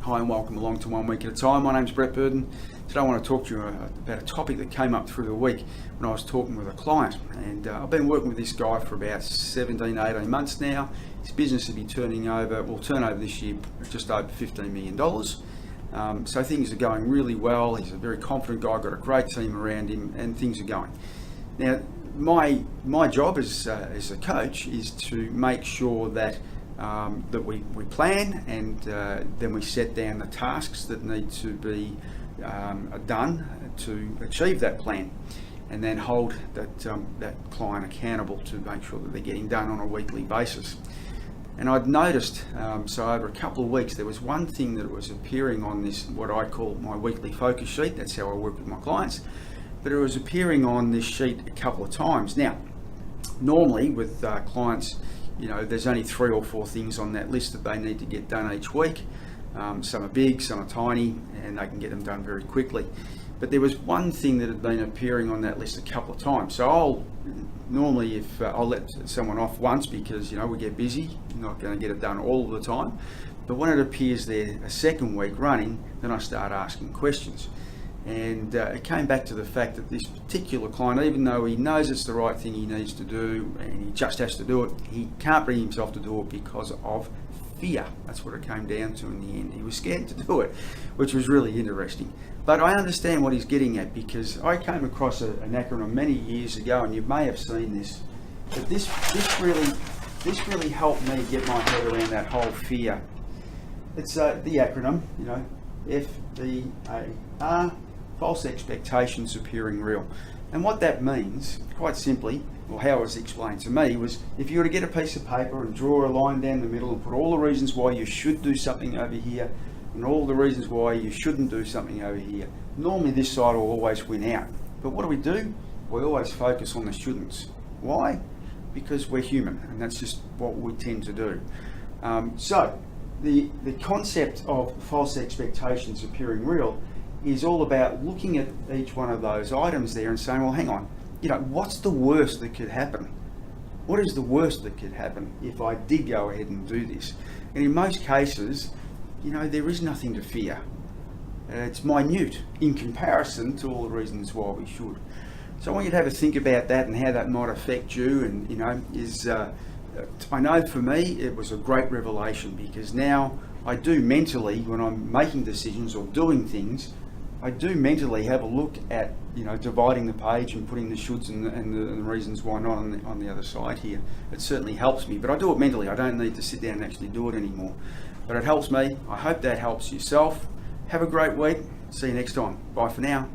Hi and welcome along to 1 Week at a Time. My name's Brett Burden. Today I want to talk to you about a topic that came up through the week when I was talking with a client. And I've been working with this guy for about 17, 18 months now. His business will turn over this year just over $15 million. So things are going really well. He's a very confident guy, got a great team around him, and things are going. Now, my job as a coach is to make sure that we plan and then we set down the tasks that need to be done to achieve that plan, and then hold that client accountable to make sure that they're getting done on a weekly basis. And I'd noticed, so over a couple of weeks, there was one thing that was appearing on this, what I call my weekly focus sheet. That's how I work with my clients. But it was appearing on this sheet a couple of times. Now, normally with clients, there's only 3 or 4 things on that list that they need to get done each week. Some are big, some are tiny, and they can get them done very quickly. But there was one thing that had been appearing on that list a couple of times. So I'll let someone off once because we get busy, you're not going to get it done all the time. But when it appears there a second week running, then I start asking questions. And it came back to the fact that this particular client, even though he knows it's the right thing he needs to do and he just has to do it, he can't bring himself to do it because of fear. That's what it came down to in the end. He was scared to do it, which was really interesting. But I understand what he's getting at, because I came across an acronym many years ago, and you may have seen this, but this really helped me get my head around that whole fear. It's the acronym, FBAR. False expectations appearing real. And what that means, quite simply, or how it was explained to me, was if you were to get a piece of paper and draw a line down the middle and put all the reasons why you should do something over here and all the reasons why you shouldn't do something over here, normally this side will always win out. But what do? We always focus on the shouldn'ts. Why? Because we're human, and that's just what we tend to do. So the concept of false expectations appearing real is all about looking at each one of those items there and saying, well, hang on, what's the worst that could happen? What is the worst that could happen if I did go ahead and do this? And in most cases, there is nothing to fear. It's minute in comparison to all the reasons why we should. So I want you to have a think about that and how that might affect you. And, I know for me, it was a great revelation, because now I do mentally, when I'm making decisions or doing things, I do mentally have a look at, dividing the page and putting the shoulds and the reasons why not on the other side here. It certainly helps me, but I do it mentally. I don't need to sit down and actually do it anymore. But it helps me. I hope that helps yourself. Have a great week. See you next time. Bye for now.